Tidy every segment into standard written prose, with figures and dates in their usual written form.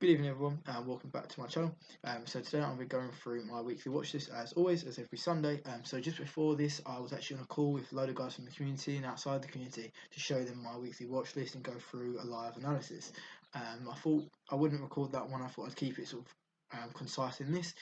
Good evening, everyone, and welcome back to my channel. So today I'm going to be going through my weekly watch list as always, as every Sunday. So just before this, I was actually on a call with a load of guys from the community and outside the community to show them my weekly watch list and go through a live analysis. I thought I wouldn't record that one. I thought I'd keep it sort of concise in this,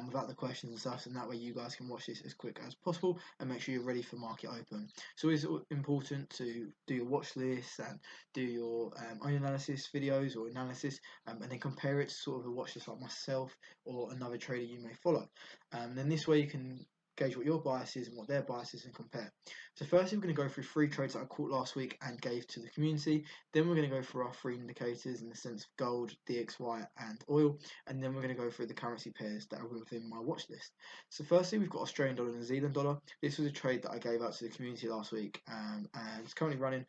without the questions and stuff, and that way you guys can watch this as quick as possible and make sure you're ready for market open. So it's important to do your watch list and do your own analysis videos or analysis, and then compare it to sort of a watch list like myself or another trader you may follow. Then this way you can gauge what your bias is and what their bias is and compare. So firstly, we're going to go through 3 trades that I caught last week and gave to the community. Then we're going to go through our 3 indicators in the sense of gold, DXY and oil, and then we're going to go through the currency pairs that are within my watch list. So firstly, we've got Australian dollar and New Zealand dollar. This was a trade that I gave out to the community last week, and it's currently running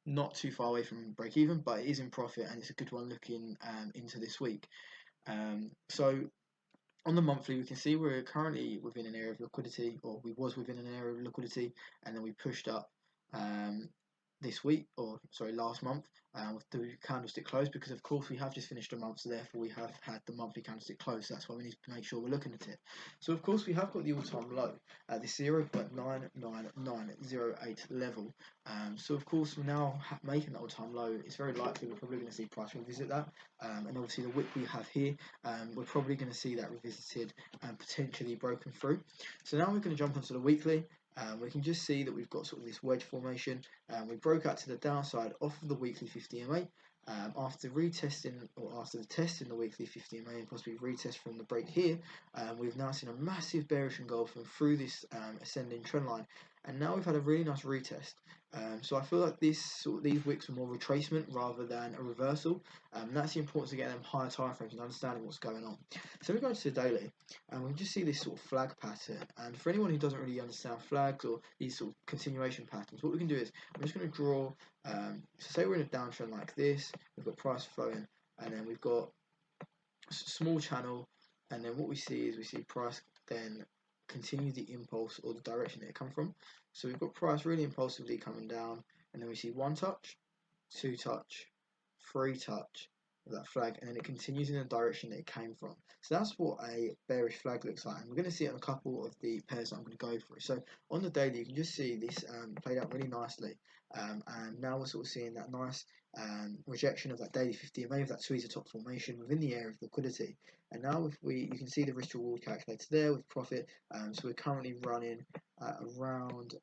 not too far away from break even, but it is in profit and it's a good one looking into this week. So on the monthly, we can see we're currently within an area of liquidity, or we was within an area of liquidity, and then we pushed up this week, or sorry, last month, with the candlestick close, because of course we have just finished a month, so therefore we have had the monthly candlestick close. So that's why we need to make sure we're looking at it. So of course we have got the all-time low at the 0.99908 level. So of course we're now making that all-time low. It's very likely we're probably going to see price revisit that, and obviously the wick we have here, we're probably going to see that revisited and potentially broken through. So now we're going to jump onto the weekly. We can just see that we've got sort of this wedge formation. We broke out to the downside off of the weekly 50 MA. After retesting, or after the test in the weekly 50 MA and possibly retest from the break here, we've now seen a massive bearish engulfing through this ascending trend line, and now we've had a really nice retest. So I feel like these wicks are more retracement rather than a reversal. That's the importance of getting them higher time frames and understanding what's going on. So we go to the daily, and we can just see this sort of flag pattern. And for anyone who doesn't really understand flags or these sort of continuation patterns, what we can do is I'm just going to draw. So say we're in a downtrend like this, we've got price flowing, and then we've got a small channel, and then what we see is we see price then continue the impulse or the direction that it come from. So we've got price really impulsively coming down, and then we see 1 touch, 2 touch, 3 touch of that flag, and then it continues in the direction that it came from. So that's what a bearish flag looks like, and we're going to see it on a couple of the pairs that I'm going to go through. So on the daily, you can just see this played out really nicely, and now we're sort of seeing that nice rejection of that daily 50 MA of that tweezer top formation within the area of liquidity. And now if you can see the risk to reward calculator there with profit. So we're currently running around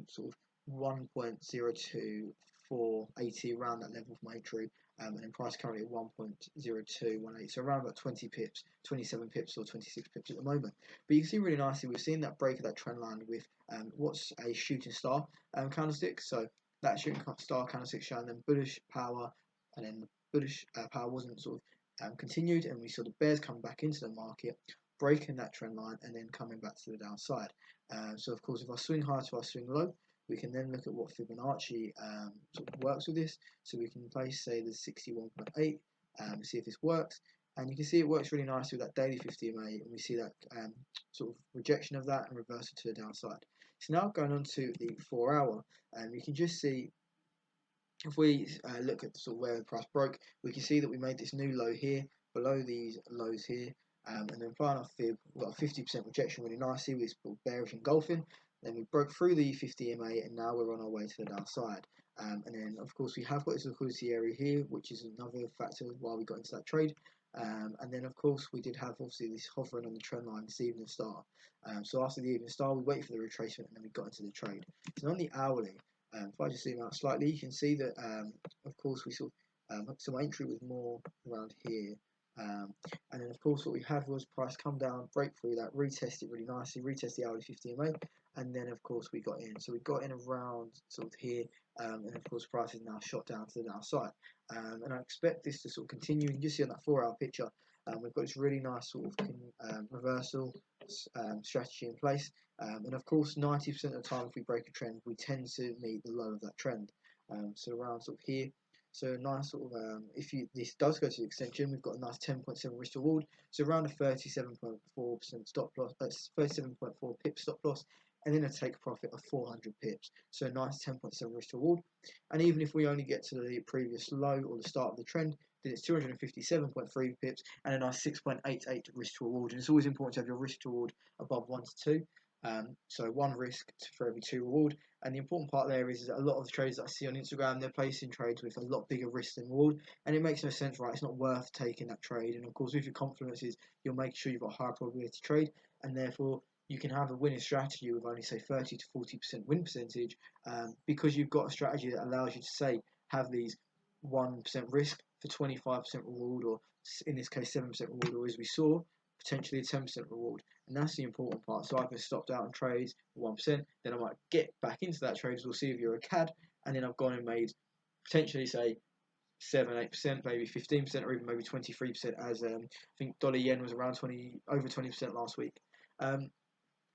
sort of 1.02480, around that level for my entry, and then price currently at 1.0218, so around about 20 pips, 27 pips or 26 pips at the moment. But you can see really nicely we've seen that break of that trend line with what's a shooting star candlestick. So that shooting star candlestick showing them bullish power, and then the bullish power wasn't sort of continued, and we saw the bears come back into the market, breaking that trend line and then coming back to the downside. So of course if I swing high to our swing low, we can then look at what Fibonacci sort of works with this. So we can place, say, the 61.8, see if this works. And you can see it works really nicely with that daily 50 MA, and we see that sort of rejection of that and reversal to the downside. So now going on to the 4 hour, you can just see, if we look at sort of where the price broke, we can see that we made this new low here, below these lows here, and then applying our fib, we've got a 50% rejection really nicely with this bearish engulfing. Then we broke through the 50 MA, and now we're on our way to the downside. And then of course we have got this liquidity area here, which is another factor why we got into that trade. And then of course we did have obviously this hovering on the trend line, this evening star. So after the evening star, we waited for the retracement, and then we got into the trade. So on the hourly, if I just zoom out slightly, you can see that of course we saw some entry was more around here. And then of course what we had was price come down, break through that, retest it really nicely, retest the hourly 50 MA, and then of course we got in. So we got in around sort of here, and of course price is now shot down to the downside. And I expect this to sort of continue. You can just see on that 4 hour picture, we've got this really nice sort of reversal strategy in place. And of course 90% of the time if we break a trend, we tend to meet the low of that trend. So around sort of here. So nice sort of, if this does go to the extension, we've got a nice 10.7 risk to reward. So around a 37.4% stop loss, that's 37.4 pip stop loss. and then a take profit of 400 pips. So a nice 10.7 risk to reward. And even if we only get to the previous low or the start of the trend, then it's 257.3 pips and a nice 6.88 risk to reward. And it's always important to have your risk to reward above 1 to 2. So 1 risk for every 2 reward. And the important part there is that a lot of the traders that I see on Instagram, they're placing trades with a lot bigger risk than reward, and it makes no sense, right? It's not worth taking that trade. And of course, with your confluences, you'll make sure you've got a higher probability trade, and therefore you can have a winning strategy with only say 30 to 40% win percentage, because you've got a strategy that allows you to say have these 1% risk for 25% reward, or in this case 7% reward, or as we saw, potentially a 10% reward. And that's the important part. So I can stopped out on trades 1%, then I might get back into that trade, as we'll see if you're a CAD, and then I've gone and made potentially say 7-8%, maybe 15%, or even maybe 23%, as I think dollar yen was around over 20% last week.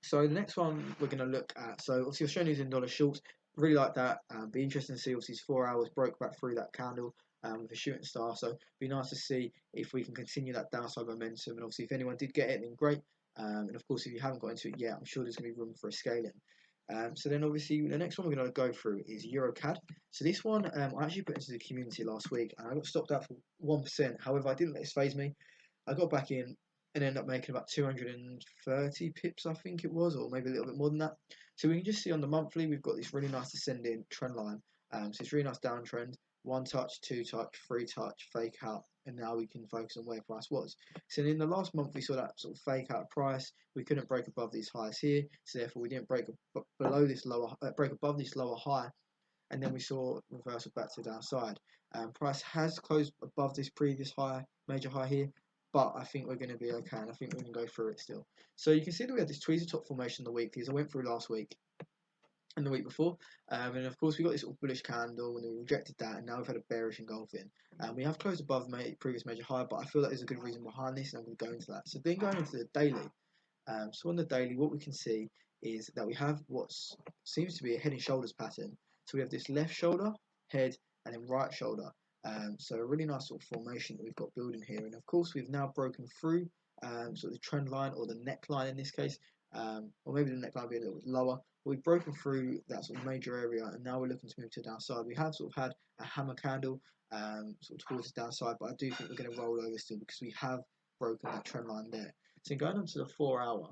So the next one we're going to look at, so obviously Australia's in dollar shorts, really like that. Be interesting to see, obviously 4 hours broke back through that candle with a shooting star, so be nice to see if we can continue that downside momentum. And obviously if anyone did get it, then great. And of course if you haven't got into it yet, I'm sure there's going to be room for a scaling. So then obviously the next one we're going to go through is EuroCAD. So this one I actually put into the community last week, and I got stopped out for 1%. However, I didn't let this phase me. I got back in and ended up making about 230 pips, I think it was, or maybe a little bit more than that. So we can just see on the monthly, we've got this really nice descending trend line. So it's really nice downtrend, 1 touch, 2 touch, 3 touch, fake out, and now we can focus on where price was. So in the last month, we saw that sort of fake out price. We couldn't break above these highs here, so therefore we didn't break below this lower, break above this lower high, and then we saw reversal back to the downside. Price has closed above this previous high, major high here, but I think we're going to be okay, and I think we can go through it still. So you can see that we had this tweezer top formation in the weekly, as I went through last week and the week before, and of course we got this sort of bullish candle and we rejected that, and now we've had a bearish engulfing. We have closed above previous major high, but I feel that there's a good reason behind this, and I'm going to go into that. So then going into the daily, so on the daily, what we can see is that we have what seems to be a head and shoulders pattern. So we have this left shoulder, head, and then right shoulder. So a really nice sort of formation that we've got building here. And of course, we've now broken through sort of the trend line, or the neckline in this case, or maybe the neckline be a little bit lower. But we've broken through that sort of major area, and now we're looking to move to the downside. We have sort of had a hammer candle sort of towards the downside, but I do think we're going to roll over still because we have broken that trend line there. So going on to the 4 hour,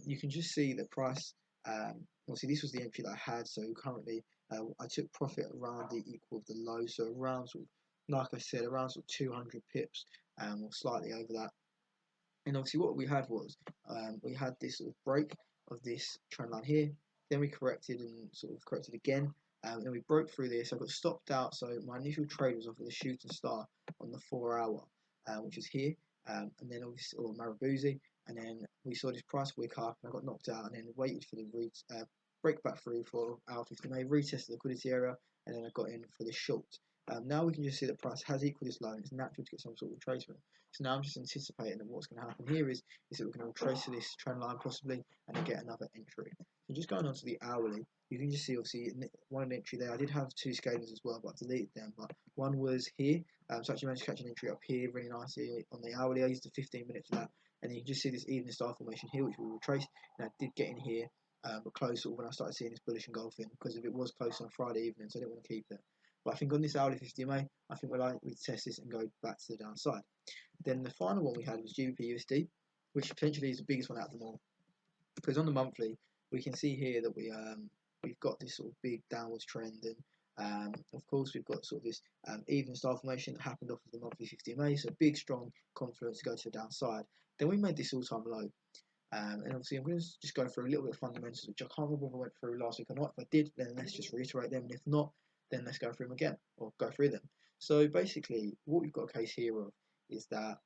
you can just see the price. Obviously, this was the entry that I had. So currently, I took profit around the equal of the low. So around sort of, like I said, around sort of 200 pips, or slightly over that. And obviously, what we had was we had this sort of break of this trend line here. Then we corrected and sort of corrected again. Then we broke through this. I got stopped out. So my initial trade was off of the shooting star on the 4 hour, which is here. And then obviously, or Marabuzzi, and then we saw this price wick up, and I got knocked out, and then waited for the break back through for our 50MA, retest the liquidity area, and then I got in for this short. Now we can just see the price has equaled this low, and it's natural to get some sort of retracement. So now I'm just anticipating that what's going to happen here is that we're going to retrace to this trend line possibly, and then get another entry. So just going on to the hourly, you can just see obviously one entry there. I did have 2 scalings as well, but I deleted them. But one was here, so actually managed to catch an entry up here really nicely on the hourly. I used the 15 minutes for that, and you can just see this evening star formation here, which we will retrace. And I did get in here, but close sort of when I started seeing this bullish engulfing, because if it was close on Friday evening, so I didn't want to keep it. But I think on this hourly 50MA, I think we're likely to test this and go back to the downside. Then the final one we had was GBP USD, which potentially is the biggest one out of them all, because on the monthly we can see here that we've got this sort of big downwards trend, and of course we've got sort of this even star formation that happened off of the monthly 50MA, so big strong confluence to go to the downside. Then we made this all-time low, and obviously I'm going to just go through a little bit of fundamentals, which I can't remember if I went through last week or not. If I did, then let's just reiterate them, and if not, then let's go through them again, or go through them. So basically what we've got a case here of is that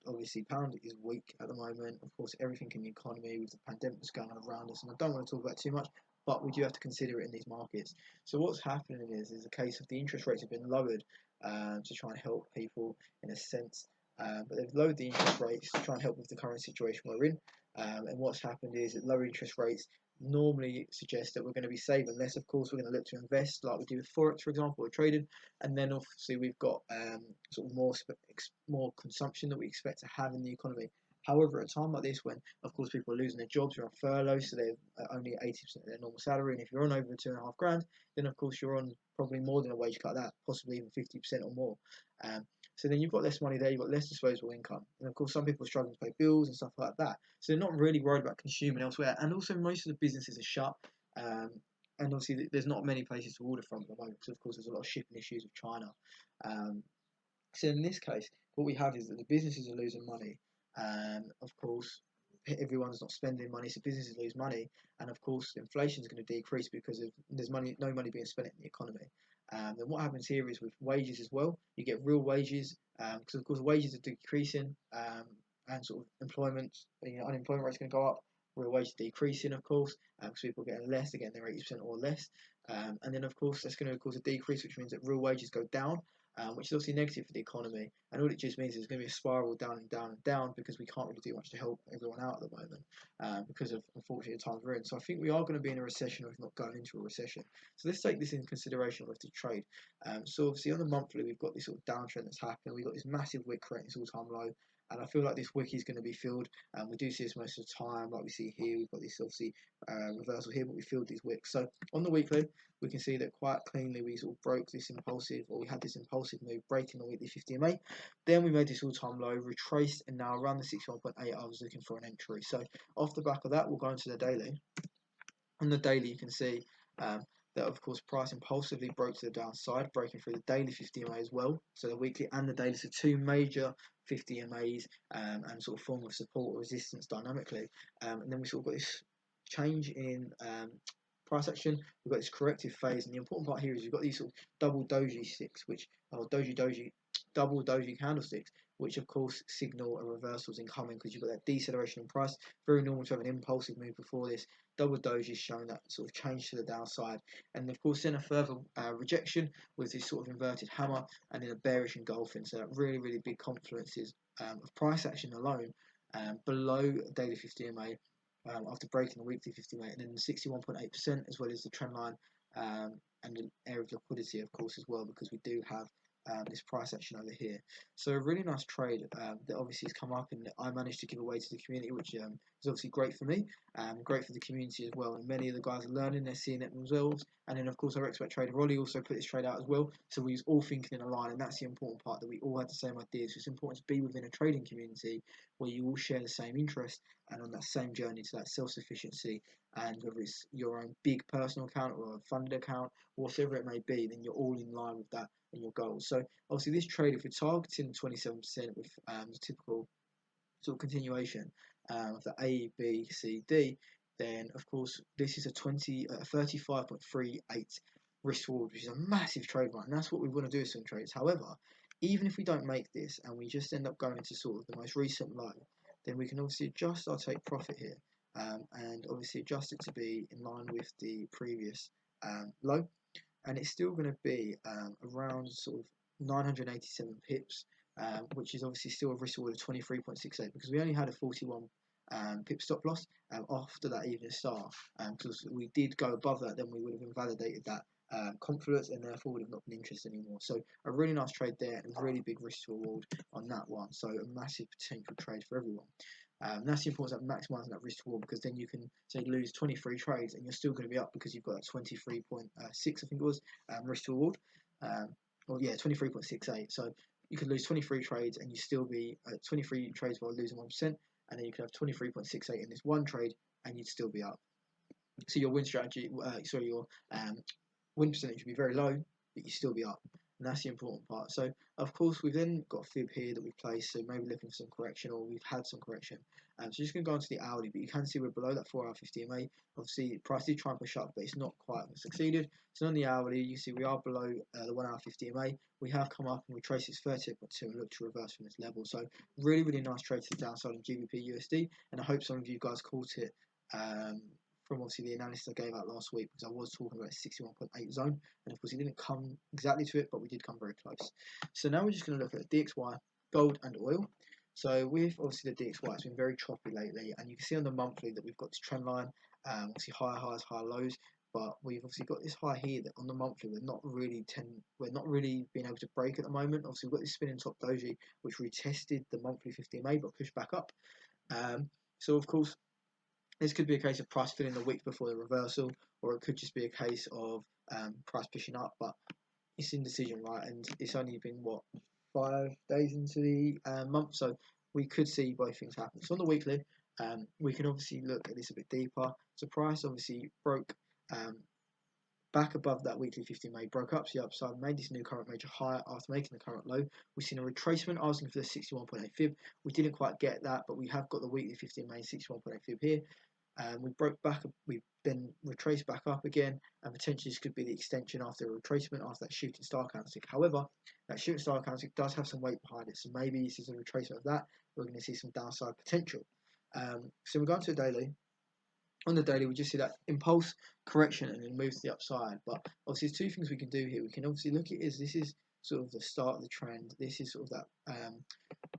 obviously pound is weak at the moment. Of course, everything in the economy with the pandemic that's going on around us, and I don't want to talk about it too much, but we do have to consider it in these markets. So what's happening is a case of the interest rates have been lowered to try and help people in a sense, but they've lowered the interest rates to try and help with the current situation we're in. And what's happened is that lower interest rates normally suggest that we're going to be saving less. Of course, we're going to look to invest like we do with Forex, for example, or trading, and then obviously we've got sort of more consumption that we expect to have in the economy However, at a time like this, when of course people are losing their jobs, you're on furlough, so they're only 80% of their normal salary, and if you're on over 2.5 grand, then of course you're on probably more than a wage cut, that possibly even 50% or more. Um, so then you've got less money there, you've got less disposable income, and of course some people are struggling to pay bills and stuff like that. So they're not really worried about consuming elsewhere, and also most of the businesses are shut. Um, and obviously, there's not many places to order from at the moment because, of course, there's a lot of shipping issues with China. Um, so in this case, what we have is that the businesses are losing money. Of course, everyone's not spending money, so businesses lose money, and of course, inflation is going to decrease because of there's no money being spent in the economy. Then what happens here is with wages as well, you get real wages because of course wages are decreasing, and sort of unemployment rate's going to go up. Real wages decreasing, of course, because people are getting less, they're getting their 80% or less, and then of course that's going to cause a decrease, which means that real wages go down, which is obviously negative for the economy. And all it just means is there's going to be a spiral down and down and down because we can't really do much to help everyone out at the moment because of, unfortunately, the times we're in. So I think we are going to be in a recession, or if not going into a recession. So let's take this into consideration with the trade. So obviously on the monthly, we've got this sort of downtrend that's happening. We've got this massive wick creating this all-time low. And I feel like this wick is going to be filled. We do see this most of the time, like we see here. We've got this obviously reversal here, but we filled these wicks. So on the weekly, we can see that quite cleanly we sort of broke this impulsive, or we had this impulsive move breaking the weekly 50 MA. Then we made this all-time low, retraced, and now around the 61.8 I was looking for an entry. So off the back of that, we'll go into the daily. On the daily, you can see that of course price impulsively broke to the downside, breaking through the daily 50 MA as well. So the weekly and the daily, so two major 50 MAs and sort of form of support or resistance dynamically. And then we sort of got this change in price action. We've got this corrective phase, and the important part here is you've got these sort of double doji sticks, which are double doji candlesticks, which of course signal a reversal is incoming because you've got that deceleration in price. Very normal to have an impulsive move before this. Double doji is showing that sort of change to the downside, and of course then a further rejection with this sort of inverted hammer, and then a bearish engulfing. So that really big confluences of price action alone below daily 50 MA after breaking the weekly 50 MA, and then 61.8%, as well as the trend line and an area of liquidity, of course, as well, because we do have this price action over here. So a really nice trade that obviously has come up, and I managed to give away to the community, which is obviously great for me, great for the community as well. And many of the guys are learning, they're seeing it themselves. And then of course our expert trader Ollie also put this trade out as well. So we was all thinking in a line, and that's the important part, that we all had the same ideas. So it's important to be within a trading community where you all share the same interest and on that same journey to that self-sufficiency. And whether it's your own big personal account or a funded account, whatever it may be, then you're all in line with that and your goals. So obviously this trade, if we're targeting 27% with the typical sort of continuation of the A, B, C, D, then of course this is a 35.38 risk reward, which is a massive trade run, and that's what we want to do with some trades. However, even if we don't make this and we just end up going to sort of the most recent low, then we can obviously adjust our take profit here, and obviously adjust it to be in line with the previous low, and it's still going to be around sort of 987 pips, which is obviously still a risk reward of 23.68 because we only had a 41 pip stop loss after that evening star. Because we did go above that, then we would have invalidated that confluence, and therefore would have not been interested anymore. So a really nice trade there, and a really big risk to reward on that one. So a massive potential trade for everyone. That's the importance of maximising that risk to reward, because then you can say lose 23 trades and you're still going to be up because you've got that 23.6, I think it was, risk to reward. Or yeah, 23.68. So you could lose 23 trades and you still be 23 trades while losing 1%, and then you could have 23.68 in this one trade and you'd still be up. So your win strategy, your win percentage would be very low, but you still be up. And that's the important part. So of course we've then got a fib here that we've placed, so maybe looking for some correction, or we've had some correction. So just going to go onto the hourly, but you can see we're below that 4-hour 50 MA. Obviously price did try and push up, but it's not quite succeeded. So on the hourly, you see we are below the 1-hour 50 MA. We have come up and we trace this 38.2 and look to reverse from this level. So really nice trade to the downside on GBP USD, and I hope some of you guys caught it from obviously the analysis I gave out last week, because I was talking about a 61.8 zone, and of course it didn't come exactly to it, but we did come very close. So now we're just going to look at DXY, gold and oil. So with obviously the DXY, it's been very choppy lately, and you can see on the monthly that we've got this trend line, obviously higher highs, higher lows, but we've obviously got this high here that on the monthly we're not really being able to break at the moment. Obviously we've got this spinning top doji which retested the monthly 50 MA but pushed back up. So of course, this could be a case of price filling the wick before the reversal, or it could just be a case of price pushing up. But it's indecision, right? And it's only been what 5 days into the month, so we could see both things happen. So on the weekly, we can obviously look at this a bit deeper. So price obviously broke um, back above that weekly 50 MA, broke up to the upside, made this new current major higher after making the current low. We've seen a retracement, asking for the 61.8 fib. We didn't quite get that, but we have got the weekly 50 MA 61.8 fib here. We broke back, we then retraced back up again, and potentially this could be the extension after a retracement after that shooting star candlestick. However, that shooting star candlestick does have some weight behind it, so maybe this is a retracement of that. We're going to see some downside potential. So we're going to a daily. On the daily, we just see that impulse correction and then move to the upside. But obviously, there's two things we can do here. We can obviously look at this is sort of the start of the trend. This is sort of that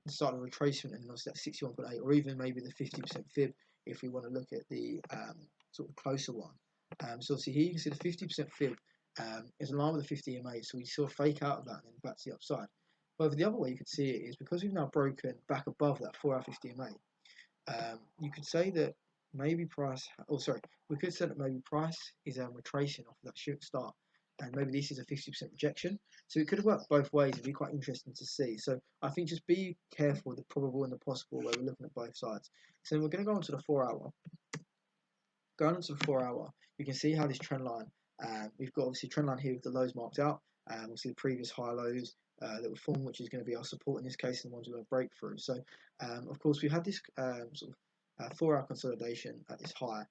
the start of the retracement, and also that 61.8, or even maybe the 50% fib if we want to look at the sort of closer one. So obviously here you can see the 50% fib is in line with the 50 EMA, so we saw a fake out of that and then back to the upside. However, the other way you could see it is because we've now broken back above that 4-hour 50 EMA, you could say that maybe price, we could say that maybe price is retracing off of that shooting star, and maybe this is a 50% rejection. So it could have worked both ways. It'd be quite interesting to see. So I think just be careful with the probable and the possible where we're looking at both sides. So then we're going to go on to the 4-hour. Going on to the 4-hour, you can see how this trend line, we've got obviously trend line here with the lows marked out. We'll see the previous high lows that were formed, which is going to be our support in this case, and the ones we're going to break through. So of course we had this sort of 4-hour consolidation at this high.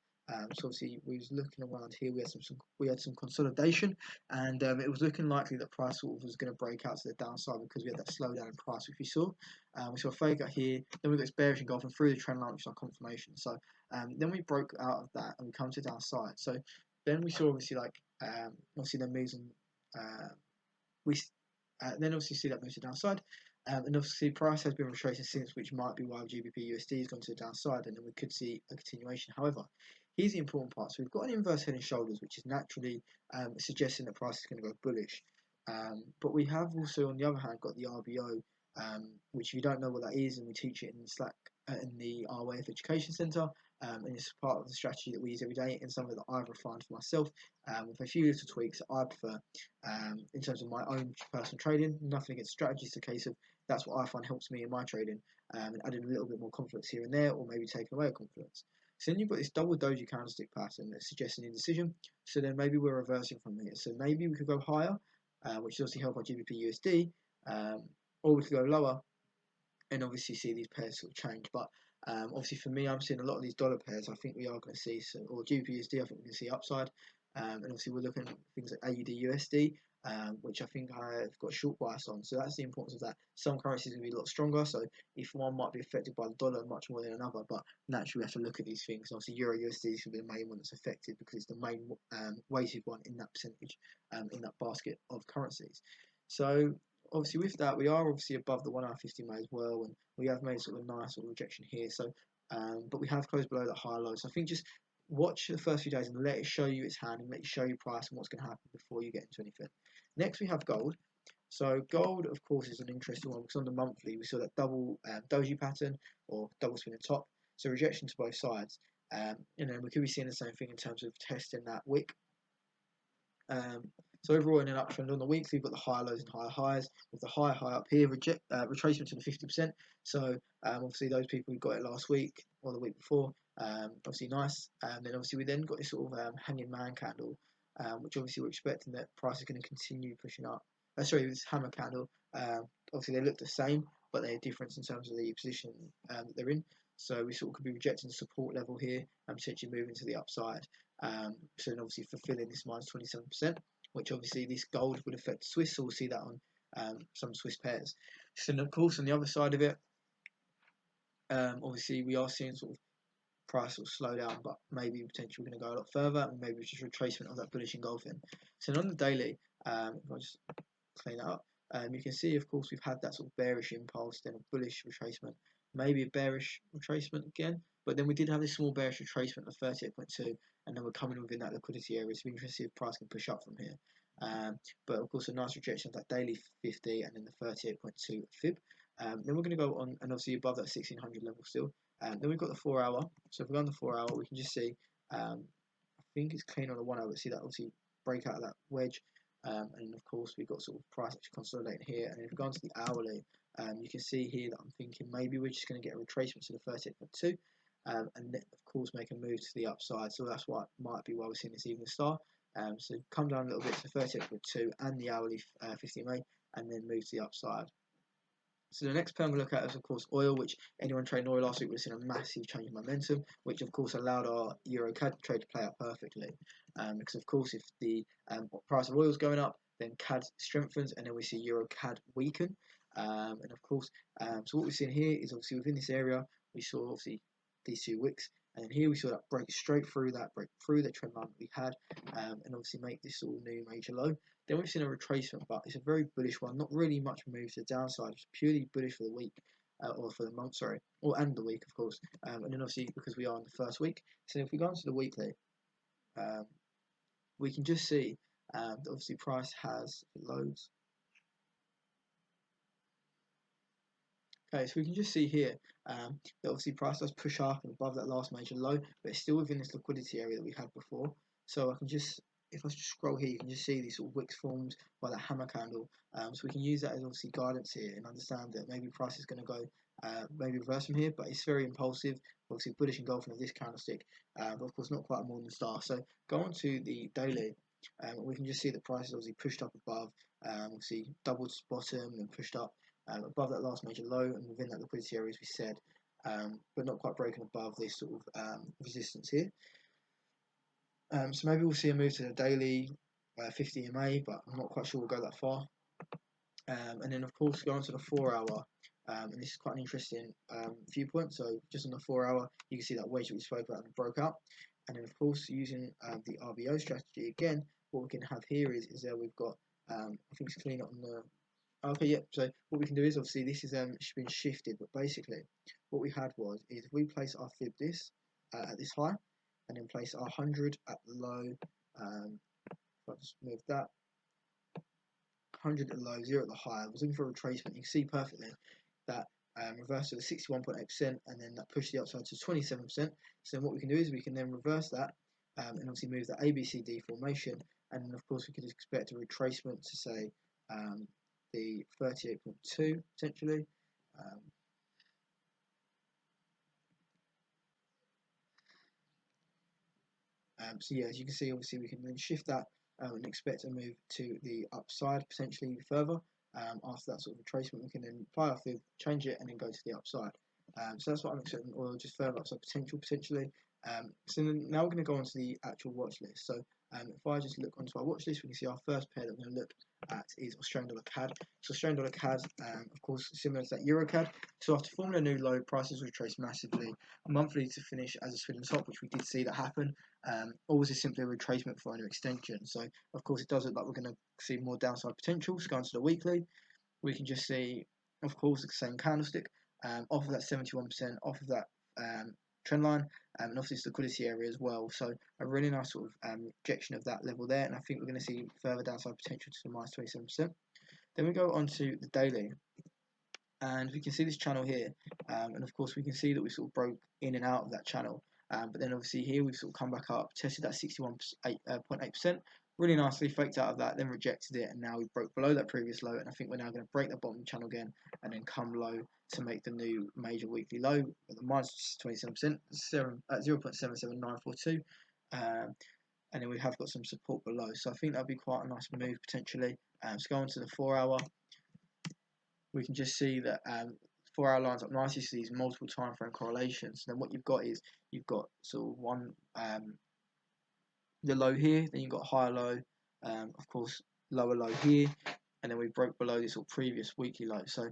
So obviously we was looking around here, we had some consolidation, and it was looking likely that price sort of was going to break out to the downside because we had that slowdown in price, which we saw. We saw a fake out here, then we got this bearish engulfing through the trend line, which is our confirmation. So then we broke out of that and we come to the downside. So then we saw obviously like obviously the moves and we then obviously see that move to the downside. And obviously price has been retracing since, which might be why GBP USD has gone to the downside, and then we could see a continuation. However, here's the important part. So we've got an inverse head and shoulders, which is naturally suggesting that price is going to go bullish. But we have also, on the other hand, got the RBO, which if you don't know what that is, and we teach it in Slack in the RWF Education Centre, and it's part of the strategy that we use every day, and something that I've refined for myself with a few little tweaks that I prefer in terms of my own personal trading. Nothing against strategy, it's a case of that's what I find helps me in my trading, and adding a little bit more confidence here and there, or maybe taking away a confidence. So then you've got this double doji candlestick pattern that's suggesting indecision. So then maybe we're reversing from here. So maybe we could go higher, which is obviously help our GBP USD, or we could go lower and obviously see these pairs sort of change. But obviously for me, I'm seeing a lot of these dollar pairs. I think we are going to see some, or GBP USD, I think we're going to see upside. And obviously we're looking at things like AUD USD, which I think I've got short bias on. So that's the importance of that. Some currencies are going to be a lot stronger. So if one might be affected by the dollar much more than another, but naturally we have to look at these things. And obviously Euro USD is going to be the main one that's affected because it's the main weighted one in that percentage, in that basket of currencies. So obviously with that, we are obviously above the 1 hour 50 MA as well, and we have made sort of a nice sort of rejection here. So, but we have closed below that higher low. So I think just watch the first few days and let it show you its hand and let it show you price and what's going to happen before you get into anything. Next, we have gold. So gold, of course, is an interesting one because on the monthly we saw that double doji pattern or double spinning top. So rejection to both sides. And then we could be seeing the same thing in terms of testing that wick. So overall in an uptrend on the weekly, we've got the higher lows and higher highs, with the high up here, retracement to the 50%. So obviously those people who got it last week or the week before, obviously nice. And then obviously we then got this sort of hanging man candle, which obviously we're expecting that price is going to continue pushing up. Sorry, this hammer candle. Obviously they look the same, but they're different in terms of the position that they're in. So we sort of could be rejecting the support level here and potentially moving to the upside. So then obviously fulfilling this minus 27%, which obviously this gold would affect Swiss, so we'll see that on some Swiss pairs. So then of course on the other side of it, obviously we are seeing sort of price will slow down, but maybe potentially we're going to go a lot further, and maybe it's just retracement of that bullish engulfing. So on the daily, if I just clean that up, you can see of course we've had that sort of bearish impulse, then a bullish retracement, maybe a bearish retracement again, but then we did have this small bearish retracement of 38.2, and then we're coming within that liquidity area, so we're interested to see if price can push up from here. But of course a nice rejection of that daily 50 and then the 38.2 fib. Then we're going to go on, and obviously above that 1600 level still, Then we've got the 4 hour. So if we go on the 4 hour, we can just see, I think it's clean on the 1 hour, but see that obviously break out of that wedge. And of course we've got sort of price actually consolidating here. And if we go on to the hourly, you can see here that I'm thinking maybe we're just going to get a retracement to the 38.2, and then of course make a move to the upside. So that's what might be why we're seeing this evening star. So come down a little bit to 38.2 and the hourly 50 MA, and then move to the upside. So the next pair I'm going to look at is of course oil, which anyone trading oil last week would have seen a massive change in momentum, which of course allowed our Euro CAD trade to play out perfectly. Because of course if the price of oil is going up, then CAD strengthens, and then we see Euro CAD weaken. And of course, so what we've seen here is obviously within this area, we saw obviously these 2 wicks, and then here we saw that break straight through that, trend line that we had, and obviously make this sort of new major low. Then we've seen a retracement, but it's a very bullish one. Not really much move to the downside. It's purely bullish for the week, or for the month, sorry, and the week, of course. And then obviously because we are in the first week. So if we go into the weekly, we can just see that obviously price has loads. Okay, so we can just see here that obviously price does push up and above that last major low, but it's still within this liquidity area that we had before. So I can just, if I just scroll here, you can just see these sort of wicks formed by that hammer candle. So we can use that as obviously guidance here and understand that maybe price is going to go maybe reverse from here, but it's very impulsive. Obviously bullish engulfing of this candlestick, but of course not quite a morning star. So go on to the daily. We can just see that price is obviously pushed up above, obviously doubled bottom and pushed up above that last major low and within that liquidity area as we said, but not quite broken above this sort of resistance here. So maybe we'll see a move to the daily 50 MA, but I'm not quite sure we'll go that far. And then of course go on to the 4 hour, and this is quite an interesting viewpoint. So just on the 4 hour, you can see that wedge that we spoke about and broke out. And then of course using the RBO strategy again, what we can have here is there we've got, I think it's clean up on the, okay, yeah, so what we can do is obviously this is been shifted, but basically what we had was is if we place our fib this at this high, and then place our 100 at the low, if I just move that, 100 at the low, 0 at the high. I was looking for a retracement. You can see perfectly that reverse to the 61.8%, and then that pushed the upside to 27%. So then what we can do is we can then reverse that, and obviously move the ABCD formation, and then of course we could expect a retracement to say the 38.2 potentially. So yeah, as you can see, obviously we can then shift that and expect a move to the upside potentially further. After that sort of retracement, we can then apply our fib, change it, and then go to the upside. So that's what I'm expecting, oil just further upside potential potentially. So now we're going to go on to the actual watch list. So if I just look onto our watch list, we can see our first pair that we're going to look at is Australian dollar CAD. So Australian dollar CAD, of course, similar to that Euro CAD. So after forming a new low, prices retraced massively, monthly to finish as a swing top, which we did see that happen. Always is simply a retracement for a new extension. So of course it does look like we're going to see more downside potential. So going to the weekly, we can just see, of course, the same candlestick off of that 71%, off of that trend line, and obviously it's liquidity area as well. So a really nice sort of rejection of that level there, and I think we're going to see further downside potential to the minus 27%. Then we go on to the daily, and we can see this channel here, and of course we can see that we sort of broke in and out of that channel, but then obviously here we've sort of come back up, tested that 61.8%, really nicely, faked out of that, then rejected it, and now we broke below that previous low, and I think we're now going to break that bottom channel again and then come low to make the new major weekly low at the minus 27%, 0.77942, and then we have got some support below, so I think that'll be quite a nice move potentially. So go on to the 4 hour, we can just see that 4 hour lines up nicely to these multiple time frame correlations. And then what you've got is you've got sort of one the low here, then you've got higher low, of course lower low here, and then we broke below this sort of previous weekly low. So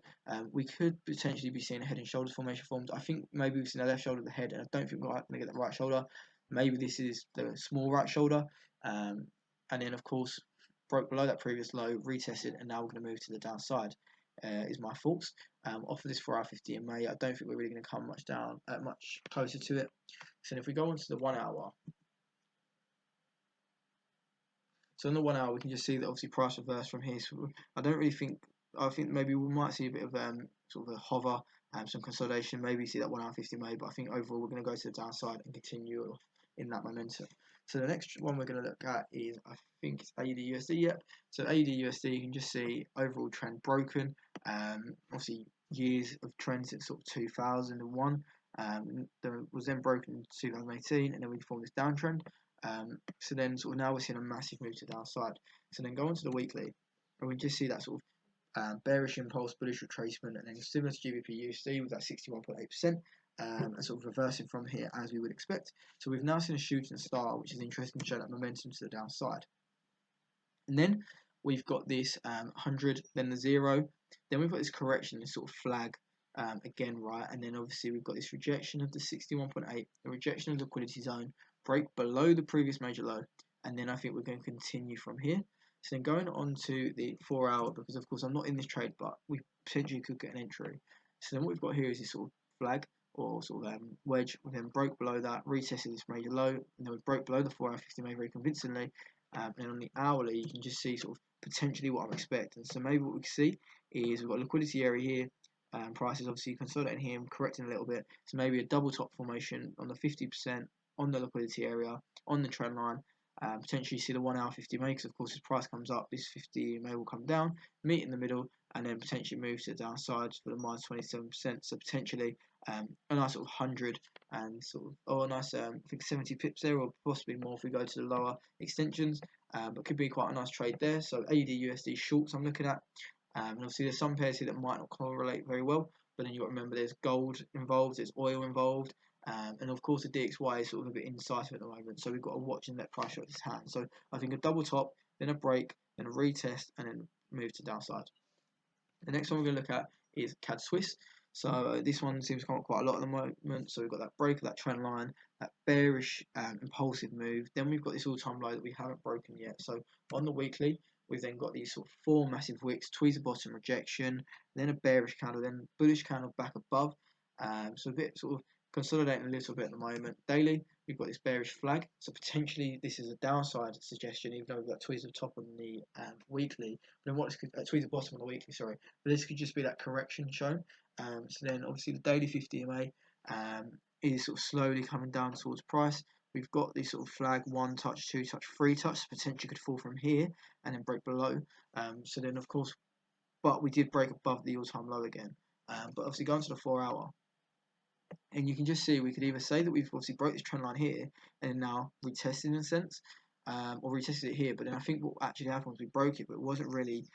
we could potentially be seeing a head and shoulders formation formed. I think maybe we've seen a left shoulder of the head, and I don't think we're going to get the right shoulder. Maybe this is the small right shoulder, and then of course broke below that previous low, retested, and now we're going to move to the downside. Is my thoughts. Off of this 4 hour 50 MA, I don't think we're really going to come much down, much closer to it. So if we go on to the 1 hour, so on the 1 hour we can just see that obviously price reverse from here. So I don't really think I think maybe we might see a bit of sort of a hover, some consolidation, maybe see that 1 hour 50 MA, but I think overall we're going to go to the downside and continue in that momentum. So the next one we're going to look at is, I think it's AUD/USD. Yep. So AUD/USD, you can just see overall trend broken. Obviously years of trend since sort of 2001. There was then broken in 2018, and then we formed this downtrend. So then sort of now we're seeing a massive move to the downside. So then go on to the weekly, and we just see that sort of bearish impulse, bullish retracement, and then similar to GBP/USD with that 61.8%. And sort of reversing from here as we would expect. So we've now seen a shooting star, which is interesting to show that momentum to the downside. And then we've got this 100, then the 0, then we've got this correction, this sort of flag again, right? And then obviously we've got this rejection of the 61.8, the rejection of the liquidity zone, break below the previous major low, and then I think we're going to continue from here. So then going on to the 4 hour, because of course I'm not in this trade, but we potentially could get an entry. So then what we've got here is this sort of flag or sort of wedge. We then broke below that, retested this major low, and then we broke below the 4 hour 50 MA very convincingly. And on the hourly, you can just see sort of potentially what I'm expecting. So maybe what we can see is we've got a liquidity area here. Prices obviously consolidating here and correcting a little bit. So maybe a double top formation on the 50% on the liquidity area, on the trend line. Potentially see the 1 hour 50 MA, because of course as price comes up, this 50 MA will come down, meet in the middle, and then potentially move to the downside for the minus 27%. So potentially a nice sort of 100 and sort of, or a nice I think 70 pips there, or possibly more if we go to the lower extensions. But could be quite a nice trade there. So AUD/USD shorts I'm looking at. And obviously there's some pairs here that might not correlate very well, but then you've got to remember there's gold involved, there's oil involved, and of course the DXY is sort of a bit indecisive at the moment, so we've got to watch and let price show its hand. So I think a double top, then a break, then a retest, and then move to downside. The next one we're going to look at is CAD Swiss. So this one seems to come up quite a lot at the moment. So we've got that break of that trend line, that bearish impulsive move. Then we've got this all-time low that we haven't broken yet. So on the weekly, we've then got these sort of 4 massive wicks, tweezer bottom rejection, then a bearish candle, then bullish candle back above. So a bit sort of consolidating a little bit at the moment. Daily, we've got this bearish flag, so potentially this is a downside suggestion, even though we've got tweezer top on the weekly. But then what this could, tweezer bottom on the weekly, sorry. But this could just be that correction shown. So then obviously the daily 50 MA is sort of slowly coming down towards price. We've got this sort of flag, 1 touch, 2 touch, 3 touch, potentially could fall from here and then break below. So then of course, but we did break above the all-time low again. But obviously going to the 4 hour, and you can just see we could either say that we've obviously broke this trend line here and now retested in a sense, or retested it here, but then I think what actually happened was we broke it, but it wasn't really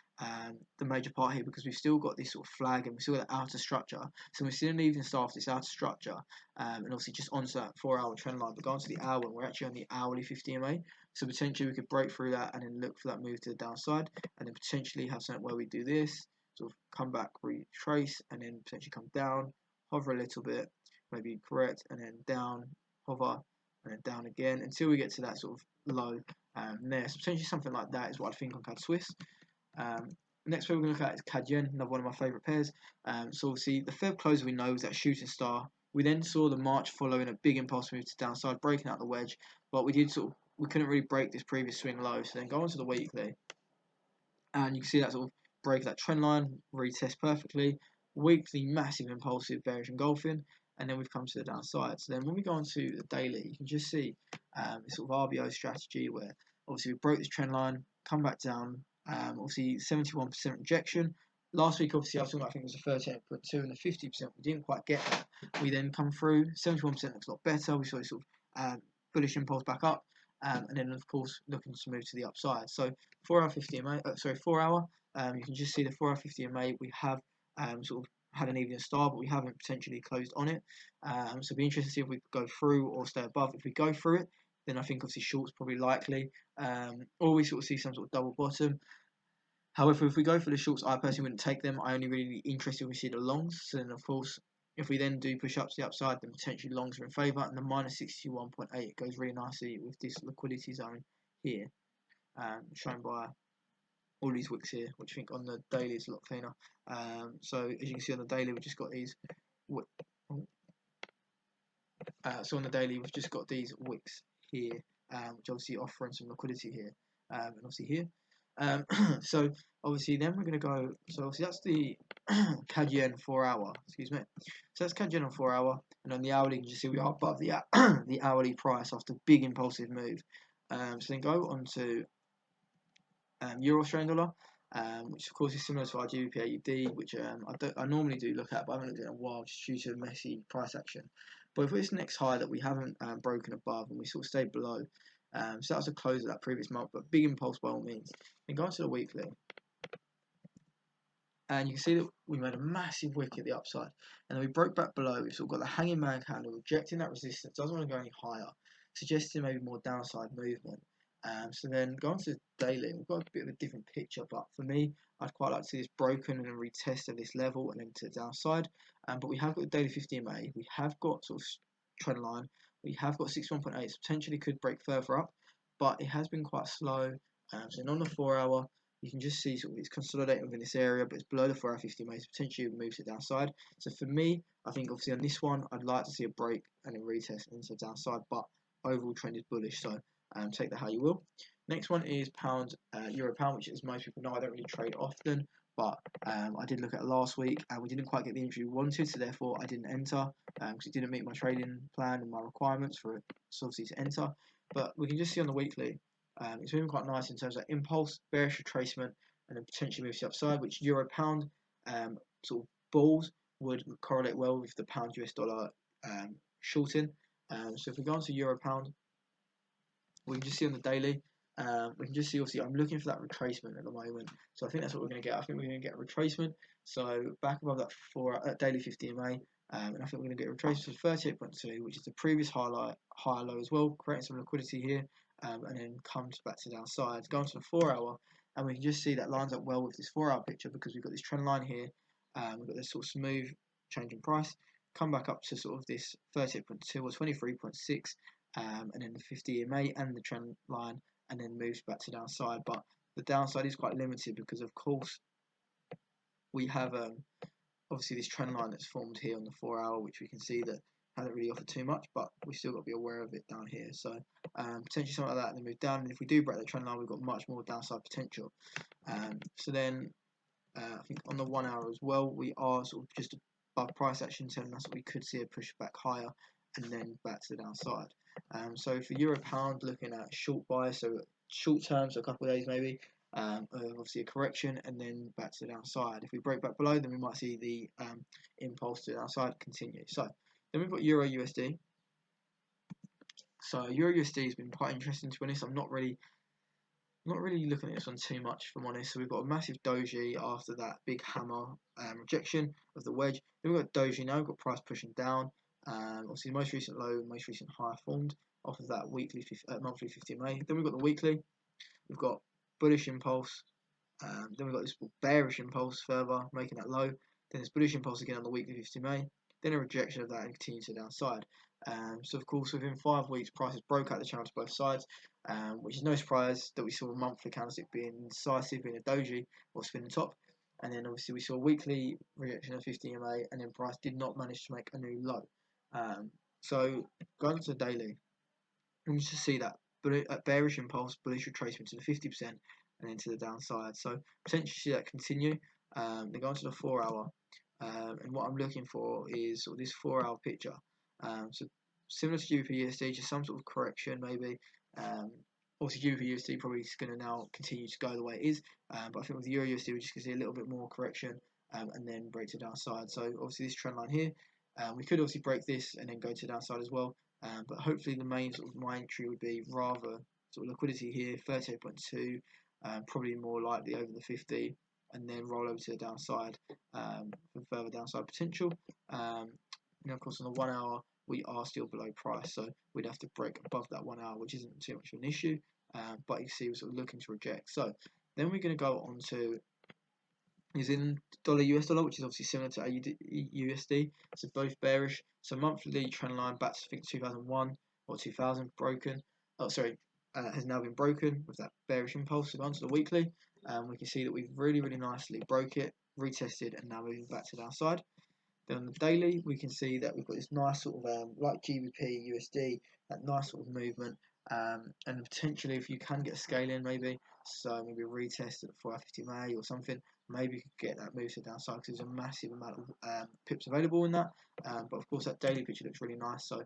the major part here, because we've still got this sort of flag and we've still got that outer structure. So we're still even start this outer structure, and obviously just onto that 4 hour trend line, but going to the hour, and we're actually on the hourly 50 MA. So potentially we could break through that and then look for that move to the downside, and then potentially have something where we do this, sort of come back, retrace, and then potentially come down, hover a little bit, maybe correct, and then down, hover, and then down again until we get to that sort of low there. So potentially something like that is what I think on CAD Swiss. Next pair we're going to look at is CAD Yen, another one of my favourite pairs. So obviously the Feb close we know was that shooting star. We then saw the March following a big impulse move to downside, breaking out the wedge, but we couldn't really break this previous swing low. So then go on to the weekly, and you can see that sort of break that trend line, retest perfectly. Weekly massive impulsive bearish engulfing, and then we've come to the downside. So then when we go on to the daily, you can just see this sort of RBO strategy where obviously we broke this trend line, come back down, obviously 71% rejection. Last week, obviously, I was talking about, I think it was a 38.2 and the 50%. We didn't quite get that. We then come through, 71% looks a lot better. We saw this sort of bullish impulse back up, and then of course looking to move to the upside. So 4 hour 50 MA, 4 hour. You can just see the 4 hour 50 MA. We have sort of had an evening star, but we haven't potentially closed on it. So it'd be interesting to see if we go through or stay above. If we go through it, then I think obviously short's probably likely, or we sort of see some sort of double bottom. However, if we go for the shorts, I personally wouldn't take them. I only really interested if we see the longs. So then of course, if we then do push up to the upside, then potentially longs are in favour, and the minus 61.8 goes really nicely with this liquidity zone here, shown by all these wicks here, which I think on the daily is a lot cleaner. So as you can see on the daily, we've just got these. So on the daily, we've just got these wicks here, which obviously offering some liquidity here, and obviously here. So obviously then we're going to go, so obviously that's the CAD 4 hour, excuse me. So that's CAD on 4 hour, and on the hourly you can just see we are above the the hourly price after big impulsive move. So then go on to Euro Australian dollar, which of course is similar to our GBP AUD, which I normally do look at, but I haven't looked at it in a while just due to messy price action. But if this next high that we haven't broken above and we sort of stayed below, so that was a close of that previous month, but big impulse by all means. Then go on to the weekly, and you can see that we made a massive wick at the upside, and then we broke back below. We've sort of got the hanging man candle rejecting that resistance, doesn't want to go any higher, suggesting maybe more downside movement. So then go on to daily. We've got a bit of a different picture, but for me, I'd quite like to see this broken and a retest of this level and then to the downside. But we have got the daily 50 MA, we have got sort of trend line, we have got 61.8, so potentially could break further up, but it has been quite slow. So on the 4 hour, you can just see sort of it's consolidating within this area, but it's below the 4 hour 50 MA, so potentially it moves to the downside. So for me, I think obviously on this one, I'd like to see a break and a retest into the downside, but overall trend is bullish, so take that how you will. Next one is pound, euro pound, which as most people know, I don't really trade often, but I did look at it last week and we didn't quite get the entry we wanted, so therefore I didn't enter because it didn't meet my trading plan and my requirements for it, so obviously to enter. But we can just see on the weekly, it's moving quite nice in terms of impulse, bearish retracement, and then potentially moves to the upside, which euro pound sort of balls would correlate well with the pound US dollar shorting. So if we go on to euro pound, we can just see on the daily, we can just see, obviously I'm looking for that retracement at the moment, so I think that's what we're going to get. I think we're going to get a retracement, so back above that daily 50 MA, and I think we're going to get a retracement to 38.2, which is the previous higher low as well, creating some liquidity here, and then comes back to the downside, go on to the 4 hour, and we can just see that lines up well with this 4 hour picture because we've got this trend line here, we've got this sort of smooth change in price, come back up to sort of this 38.2 or 23.6, and then the 50 MA and the trend line, and then moves back to downside. But the downside is quite limited because of course we have obviously this trend line that's formed here on the 4 hour, which we can see that hasn't really offered too much, but we still got to be aware of it down here. So potentially something like that, and then move down, and if we do break the trend line, we've got much more downside potential. So then I think on the 1 hour as well, we are sort of just above price action, telling us that we could see a push back higher and then back to the downside. So for euro pound, looking at short buy, so short term, so a couple of days maybe, obviously a correction and then back to the downside. If we break back below, then we might see the impulse to the downside continue. So then we've got euro USD. So euro USD has been quite interesting, to be honest. I'm not really looking at this one too much, if I'm honest. So we've got a massive doji after that big hammer rejection of the wedge. Then we've got doji now, we've got price pushing down. Obviously, the most recent low, most recent high formed off of that monthly 50 MA. Then we've got the weekly. We've got bullish impulse. Then we've got this bearish impulse further, making that low. Then there's bullish impulse again on the weekly 50 MA. Then a rejection of that and continue to the downside. So of course, within 5 weeks, prices broke out the channel to both sides, which is no surprise that we saw a monthly candlestick being decisive, being a doji or spinning top. And then obviously we saw a weekly rejection of 50 MA, and then price did not manage to make a new low. So going to the daily, we can just see that bearish impulse, bullish retracement to the 50% and then to the downside. So potentially see that continue. Then go on to the 4 hour, and what I'm looking for is sort of this 4 hour picture. So similar to GBP USD, just some sort of correction maybe. Obviously GBP USD probably is going to now continue to go the way it is, but I think with the Euro USD we're just going to see a little bit more correction and then break to the downside. So obviously this trend line here, we could obviously break this and then go to the downside as well, but hopefully the main sort of my entry would be rather sort of liquidity here, 38.2, probably more likely over the 50, and then roll over to the downside for further downside potential. And of course on the 1 hour we are still below price, so we'd have to break above that 1 hour, which isn't too much of an issue, but you can see we're sort of looking to reject. So then we're going to go on to using dollar US dollar, which is obviously similar to USD, so both bearish. So monthly trend line back to I think 2001 or 2000 broken. Has now been broken with that bearish impulse. So onto the weekly, we can see that we've really nicely broke it, retested, and now moving back to the downside. Then on the daily, we can see that we've got this nice sort of like GBP USD, that nice sort of movement, and potentially if you can get a scale in, maybe so maybe a retest at the 450 MA or something, maybe you could get that move to the downside because there's a massive amount of pips available in that. But of course that daily picture looks really nice, so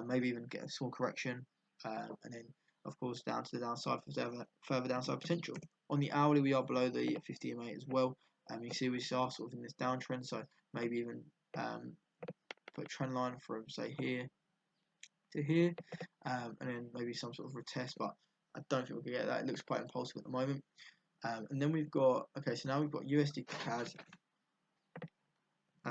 maybe even get a small correction, and then of course down to the downside for further downside potential. On the hourly, we are below the 50 MA as well. You see we are sort of in this downtrend, so maybe even put a trend line from say here to here, and then maybe some sort of retest, but I don't think we're gonna get that. It looks quite impulsive at the moment. And then we've got, okay, so now we've got USD CAD.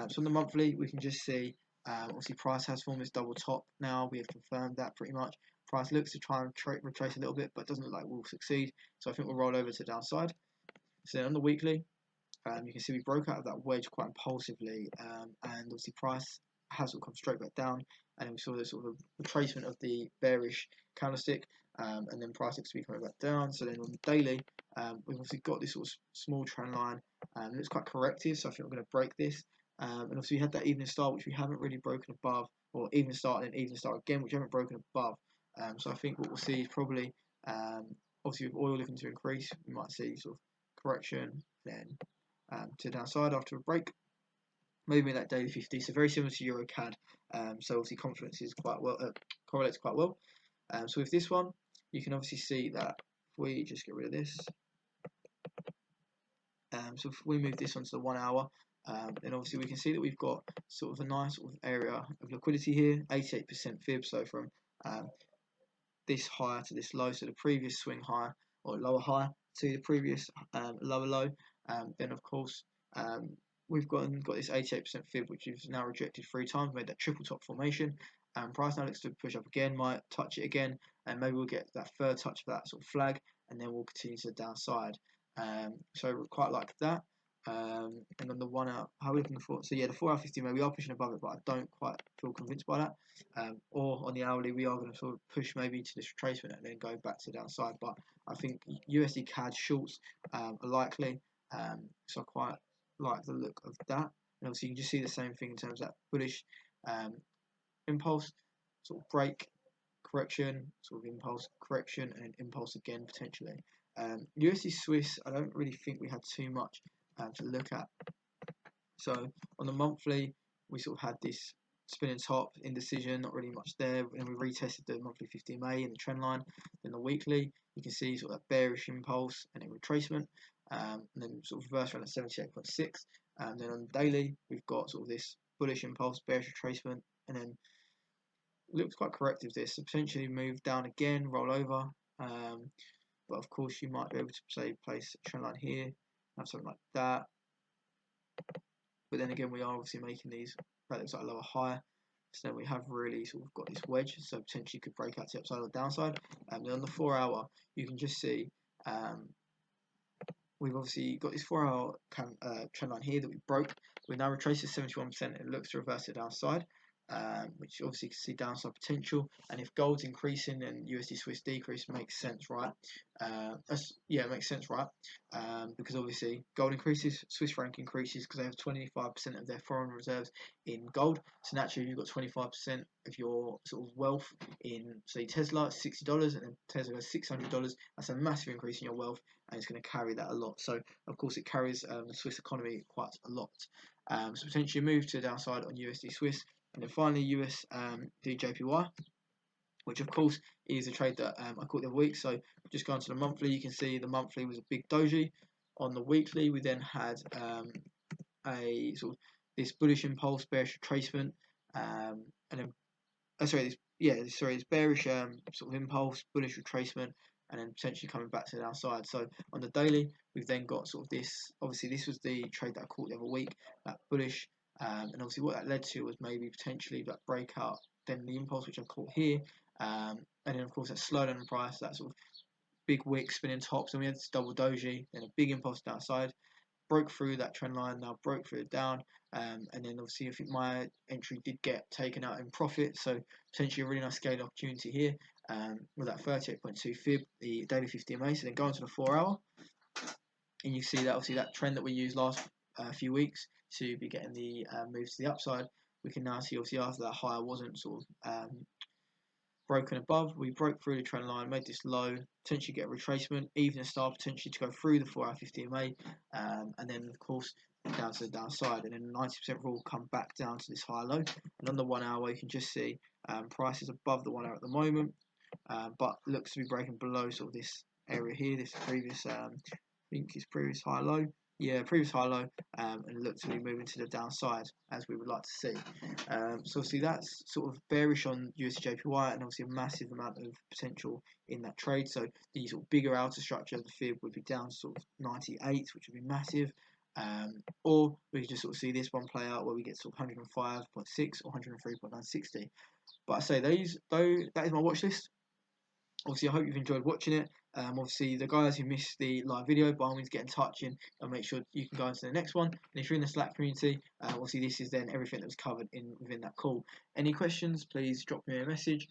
So on the monthly, we can just see, obviously price has formed this double top now. We have confirmed that pretty much. Price looks to try and retrace a little bit, but doesn't look like we'll succeed. So I think we'll roll over to the downside. So then on the weekly, you can see we broke out of that wedge quite impulsively, and obviously price has sort of come straight back down, and then we saw this sort of retracement of the bearish candlestick, and then price looks to be coming back down. So then on the daily, we've obviously got this sort of small trend line, and it's quite corrective, so I think we're going to break this. And obviously we had that evening start, which we haven't really broken above, or evening start and then evening start again, which we haven't broken above. So I think what we'll see is probably, obviously with oil looking to increase, we might see sort of correction, then to the downside after a break, maybe that daily 50, so very similar to Euro CAD. So obviously confidence is quite well, correlates quite well. So with this one, you can obviously see that if we just get rid of this, so if we move this onto the 1 hour, then obviously we can see that we've got sort of a nice sort of area of liquidity here, 88% fib, so from this high to this low, so the previous swing high or lower high to the previous lower low. Then of course we've got this 88% fib, which is now rejected 3 times, made that triple top formation. Price now looks to push up again, might touch it again, and maybe we'll get that third touch of that sort of flag, and then we'll continue to the downside. So quite like that. And on the 1 hour, how are we looking for? So yeah, the 4 hour 50 MA, we are pushing above it, but I don't quite feel convinced by that. Or on the hourly, we are going to sort of push maybe to this retracement and then go back to the downside. But I think USD CAD shorts are likely, so I quite like the look of that. And obviously, you can just see the same thing in terms of that bullish impulse, sort of break, correction, sort of impulse, correction, and impulse again potentially. USD Swiss, I don't really think we had too much to look at. So on the monthly, we sort of had this spinning top, indecision, not really much there, and we retested the monthly 50 MA in the trend line. Then the weekly, you can see sort of that bearish impulse and then retracement, and then sort of reverse around at 78.6. And then on the daily, we've got sort of this bullish impulse, bearish retracement, and then looks quite corrective this, so potentially move down again, roll over. But of course, you might be able to say place a trend line here, have something like that. But then again, we are obviously making these, that looks like a lower high. So then we have really sort of got this wedge, so potentially could break out to the upside or downside. And then on the 4 hour, you can just see we've obviously got this 4 hour trend line here that we broke. We now retraced to 71%. It looks to reverse the downside, which obviously you can see downside potential. And if gold's increasing, then USD Swiss decrease makes sense, right? Yeah, it makes sense, right? Because obviously gold increases, Swiss franc increases because they have 25% of their foreign reserves in gold. So naturally, you've got 25% of your sort of wealth in, say, Tesla, $60, and then Tesla goes $600. That's a massive increase in your wealth, and it's going to carry that a lot. So of course, it carries the Swiss economy quite a lot. So potentially move to the downside on USD Swiss. And then finally, US DJPY, which of course is a trade that I caught the other week. So just going to the monthly, you can see the monthly was a big doji. On the weekly, we then had a sort of this bullish impulse, bearish retracement, and then this bearish sort of impulse, bullish retracement, and then potentially coming back to the downside. So on the daily, we've then got sort of this. Obviously, this was the trade that I caught the other week, that bullish. And obviously what that led to was maybe potentially that breakout, then the impulse which I caught here, and then of course that slowdown in price, that sort of big wick spinning tops, and we had this double doji, then a big impulse downside, broke through that trend line, now broke through it down, and then obviously I think my entry did get taken out in profit, so potentially a really nice scale opportunity here, with that 38.2 fib, the daily 50 MA. So then go into the 4 hour, and you see that obviously that trend that we used last few weeks to be getting the moves to the upside, we can now see obviously after that higher wasn't sort of broken above. We broke through the trend line, made this low, potentially get a retracement, even a star potentially to go through the 4 hour 50 MA, and then of course down to the downside, and then 90% rule come back down to this high low. And on the 1 hour, you can just see prices above the 1 hour at the moment, but looks to be breaking below sort of this area here, this previous I think it's previous high low. Yeah, previous high low, and look to be moving to the downside as we would like to see. So obviously that's sort of bearish on USDJPY, and obviously a massive amount of potential in that trade. So the sort of bigger outer structure of the fib would be down to sort of 98, which would be massive. Or we could just sort of see this one play out where we get sort of 105.6 or 103.960. But I say that is my watch list. Obviously, I hope you've enjoyed watching it. Obviously, the guys who missed the live video, by all means, get in touch and make sure you can go into the next one. And if you're in the Slack community, obviously, this is then everything that was covered within that call. Any questions, please drop me a message.